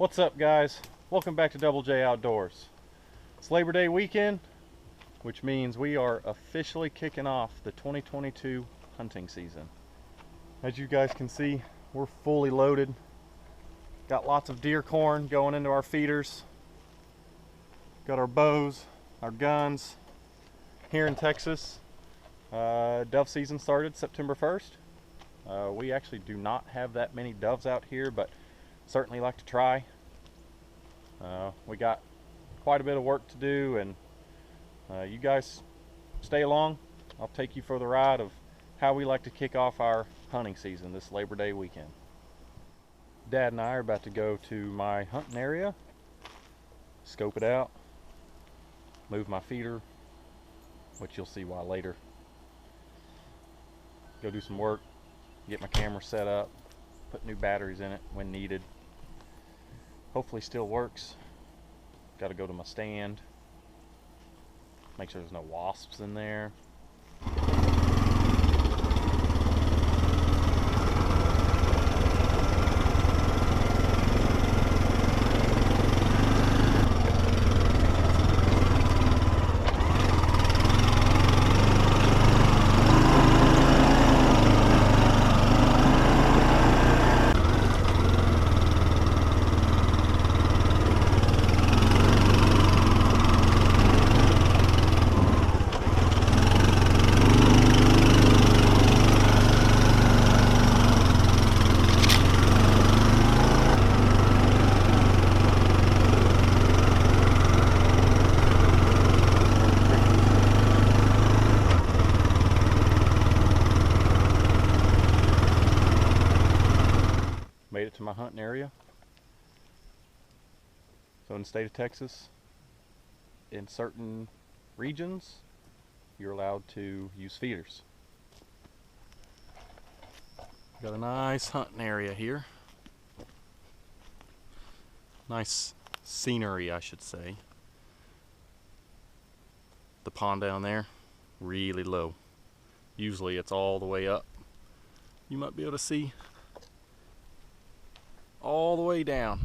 What's up, guys? Welcome back to Double J Outdoors. It's Labor Day weekend, which means we are officially kicking off the 2022 hunting season. As you guys can see, we're fully loaded. Got lots of deer corn going into our feeders. Got our bows, our guns. Here in Texas, dove season started September 1st. We actually do not have that many doves out here, but certainly like to try. We got quite a bit of work to do, and you guys stay along. I'll take you for the ride of how we like to kick off our hunting season this Labor Day weekend. Dad and I are about to go to my hunting area, scope it out, move my feeder, which you'll see why later. Go do some work, get my camera set up, put new batteries in it when needed. Hopefully still works. Got to go to my stand, make sure there's no wasps in there. Made it to my hunting area. So in the state of Texas, in certain regions, you're allowed to use feeders. Got a nice hunting area here. Nice scenery, I should say. The pond down there, really low. Usually it's all the way up. You might be able to see all the way down.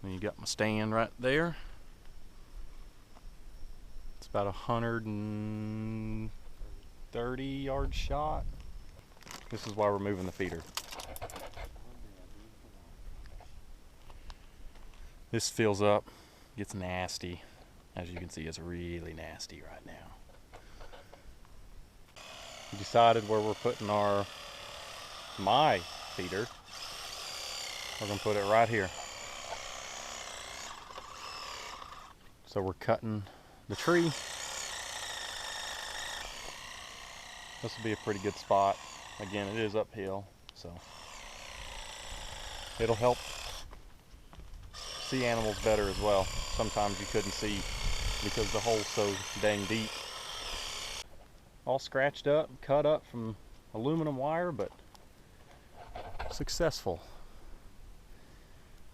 And you got my stand right there. It's about 130-yard shot. This is why we're moving the feeder. This fills up, gets nasty. As you can see, it's really nasty right now. We decided where we're putting my feeder. We're gonna put it right here. So we're cutting the tree. This will be a pretty good spot. Again, it is uphill, so it'll help see animals better as well. Sometimes you couldn't see because the hole's so dang deep. All scratched up, cut up from aluminum wire, but successful.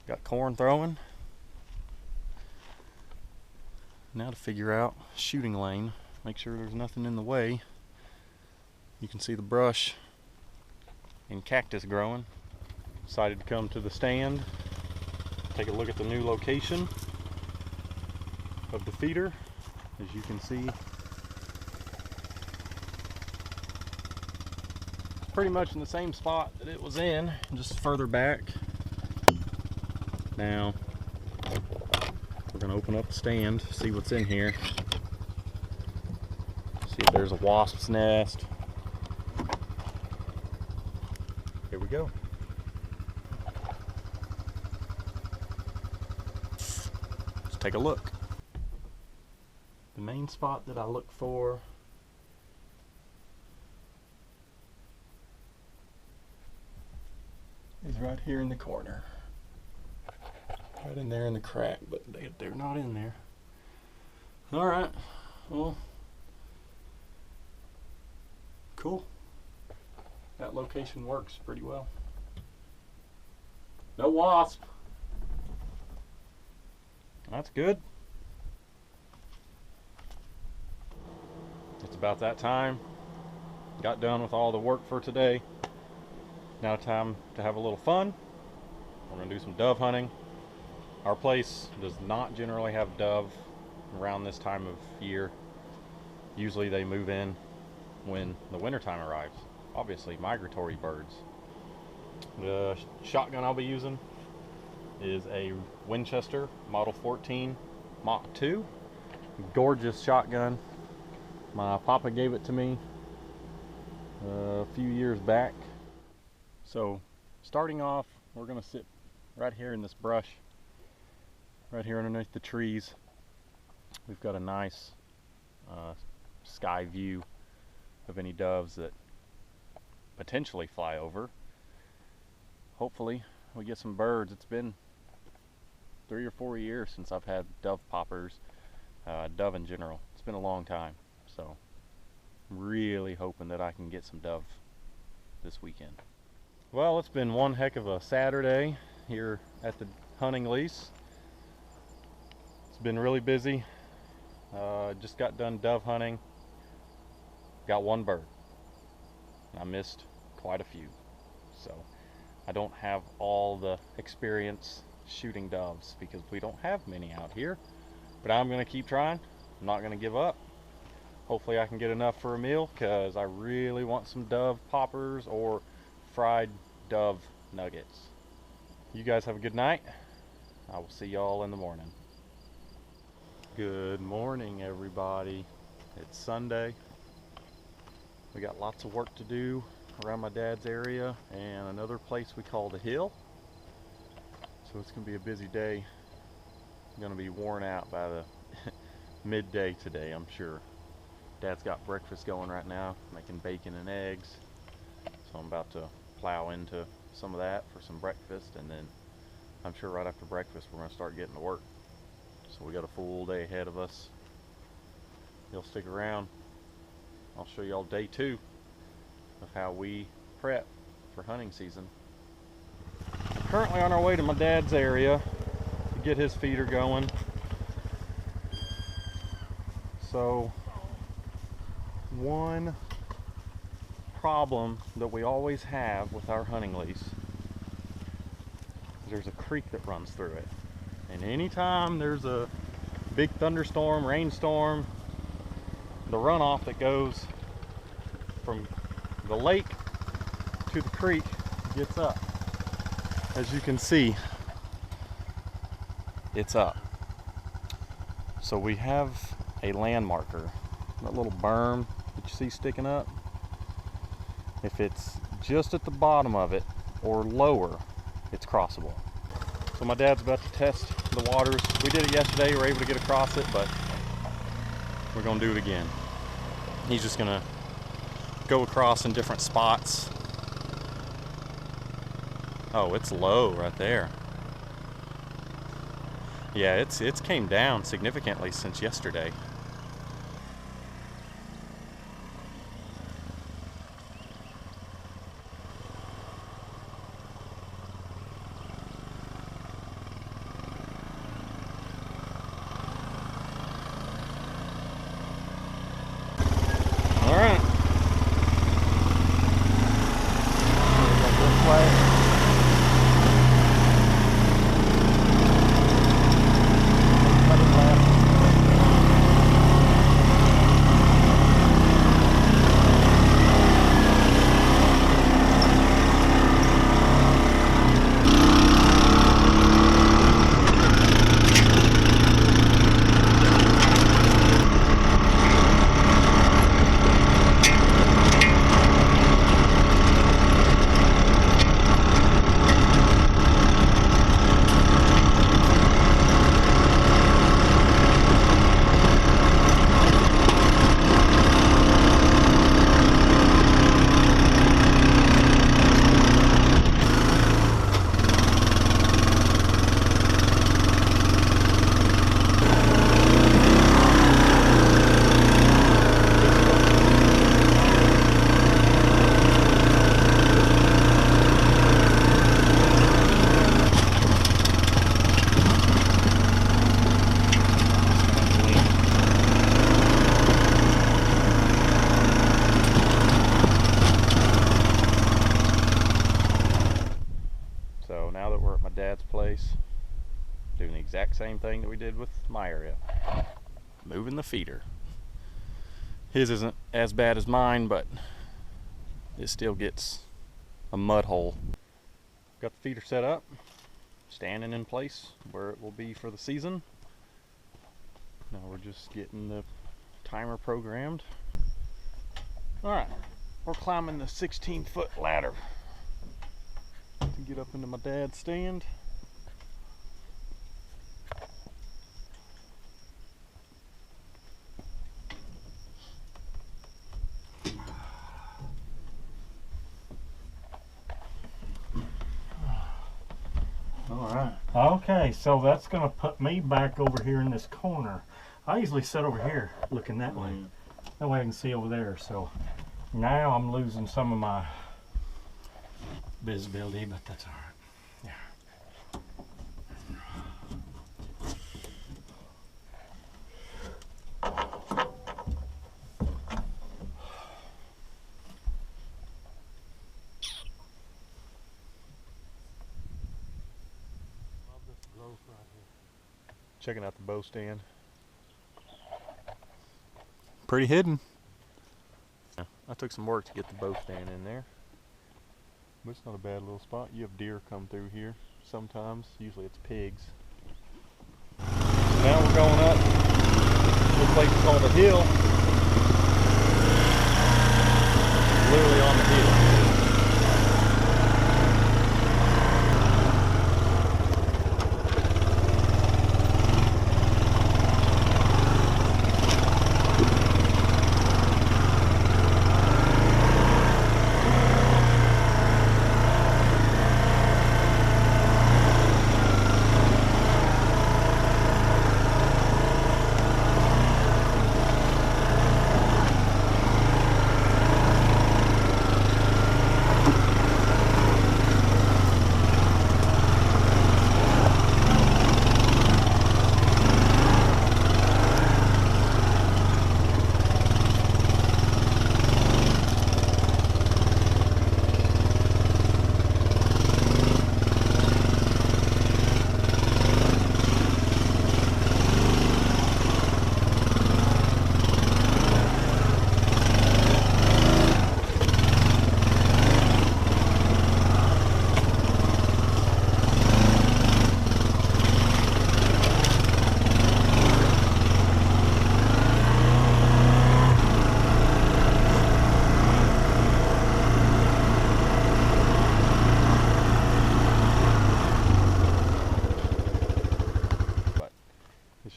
Got corn throwing. Now to figure out shooting lane, make sure there's nothing in the way. You can see the brush and cactus growing. Decided to come to the stand, take a look at the new location of the feeder. As you can see, pretty much in the same spot that it was in, just further back. Now we're gonna open up the stand, see what's in here, see if there's a wasp's nest. Here we go. Let's take a look. The main spot that I look for is right here in the corner. Right in there in the crack, but they're not in there. Alright, well, cool. That location works pretty well. No wasp. That's good. It's about that time. got done with all the work for today. Now time to have a little fun. We're gonna do some dove hunting. Our place does not generally have dove around this time of year. Usually they move in when the wintertime arrives. Obviously migratory birds. The shotgun I'll be using is a Winchester Model 14 Mach 2. Gorgeous shotgun. My papa gave it to me a few years back. So starting off, we're gonna sit right here in this brush, right here underneath the trees. We've got a nice sky view of any doves that potentially fly over. Hopefully we get some birds. It's been 3 or 4 years since I've had dove poppers, dove in general. It's been a long time, so I'm really hoping that I can get some dove this weekend. Well, it's been one heck of a Saturday here at the hunting lease. It's been really busy. Just got done dove hunting. Got one bird. I missed quite a few, so I don't have all the experience shooting doves because we don't have many out here, but I'm gonna keep trying. I'm not gonna give up. Hopefully I can get enough for a meal, because I really want some dove poppers or fried dove nuggets. You guys have a good night. I will see y'all in the morning. Good morning, everybody. It's Sunday. We got lots of work to do around my dad's area and another place we call the Hill. So it's gonna be a busy day. I'm gonna be worn out by the midday today, I'm sure. Dad's got breakfast going right now, making bacon and eggs. So I'm about to plow into some of that for some breakfast, and then I'm sure right after breakfast we're gonna start getting to work. So we got a full day ahead of us. You'll stick around. I'll show y'all day 2 of how we prep for hunting season. Currently on our way to my dad's area to get his feeder going. So one problem that we always have with our hunting lease is there's a creek that runs through it. And anytime there's a big thunderstorm, rainstorm, the runoff that goes from the lake to the creek gets up. As you can see, it's up. So we have a land marker, that little berm that you see sticking up. If it's just at the bottom of it or lower, it's crossable. So my dad's about to test the waters. We did it yesterday, we were able to get across it, but we're gonna do it again. He's just gonna go across in different spots. Oh, it's low right there. Yeah, it's came down significantly since yesterday. place, doing the exact same thing that we did with my area, moving the feeder. His isn't as bad as mine, but it still gets a mud hole. Got the feeder set up, standing in place where it will be for the season. Now we're just getting the timer programmed. Alright, we're climbing the 16-foot ladder to get up into my dad's stand. Alright, okay, so that's going to put me back over here in this corner. I usually sit over here looking that way. That way I can see over there. So now I'm losing some of my visibility, but that's alright. Yeah. Checking out the bow stand. Pretty hidden. I took some work to get the bow stand in there, but it's not a bad little spot. You have deer come through here sometimes. Usually it's pigs. Now we're going up. Looks like it's on the hill. Literally on the hill.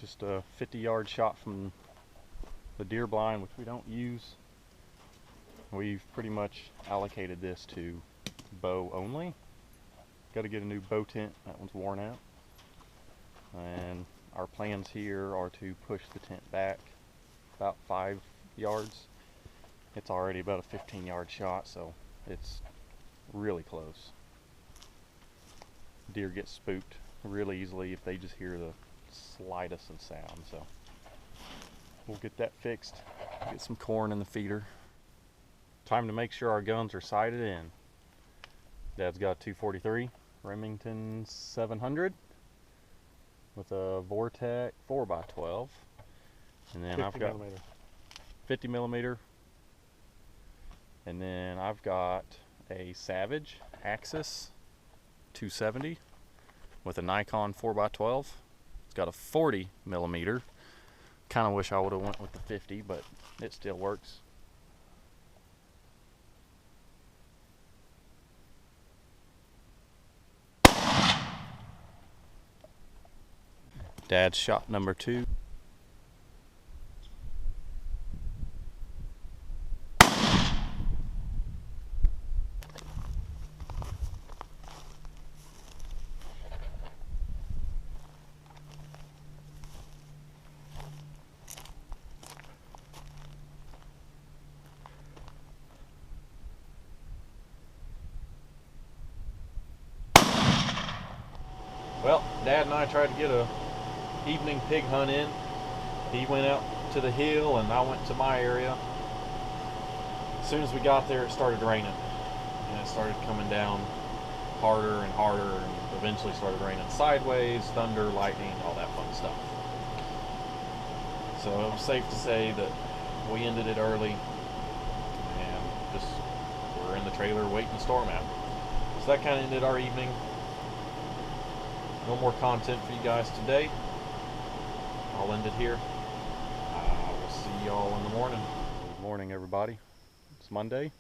Just a 50-yard shot from the deer blind, which we don't use. We've pretty much allocated this to bow only. Got to get a new bow tent. That one's worn out. And our plans here are to push the tent back about 5 yards. It's already about a 15-yard shot, so it's really close. Deer get spooked really easily if they just hear the slightest of sound, so we'll get that fixed, get some corn in the feeder. Time to make sure our guns are sighted in. Dad's got a 243 Remington 700 with a Vortex 4x12, and then I've got 50 millimeter, and then I've got a Savage Axis 270 with a Nikon 4x12. It's got a 40 millimeter. Kind of wish I would have went with the 50, but it still works. Dad's shot number 2. Well, Dad and I tried to get a evening pig hunt in. He went out to the hill and I went to my area. As soon as we got there, it started raining and it started coming down harder and harder, and eventually started raining sideways, thunder, lightning, all that fun stuff. So it was safe to say that we ended it early, and just we're in the trailer waiting the storm out. So that kind of ended our evening. No more content for you guys today. I'll end it here. We'll see y'all in the morning. Good morning, everybody. It's Monday.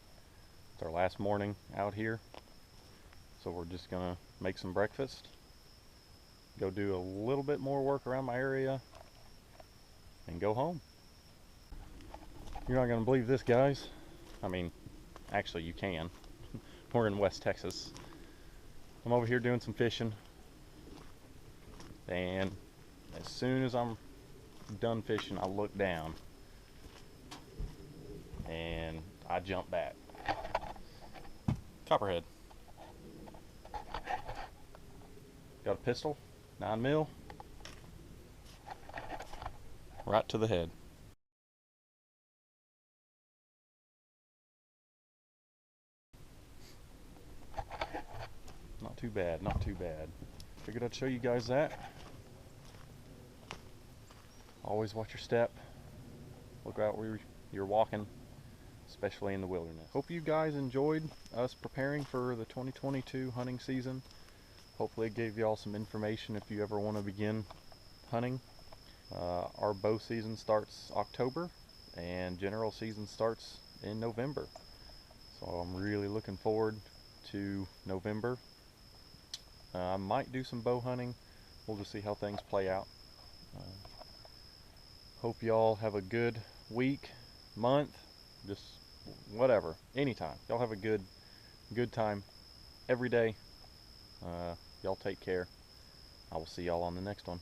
It's our last morning out here. So we're just gonna make some breakfast, go do a little bit more work around my area, and go home. You're not gonna believe this, guys. I mean, actually you can. We're in West Texas. I'm over here doing some fishing, and as soon as I'm done fishing, I look down and I jump back. Copperhead. Got a pistol, 9mm, right to the head. Not too bad, not too bad. Figured I'd show you guys that. Always watch your step. Look out where you're walking, especially in the wilderness. Hope you guys enjoyed us preparing for the 2022 hunting season. Hopefully it gave y'all some information if you ever want to begin hunting. Our bow season starts October and general season starts in November. So I'm really looking forward to November. I might do some bow hunting. We'll just see how things play out. Hope y'all have a good week, month, just whatever, anytime. Y'all have a good time every day. Y'all take care. I will see y'all on the next one.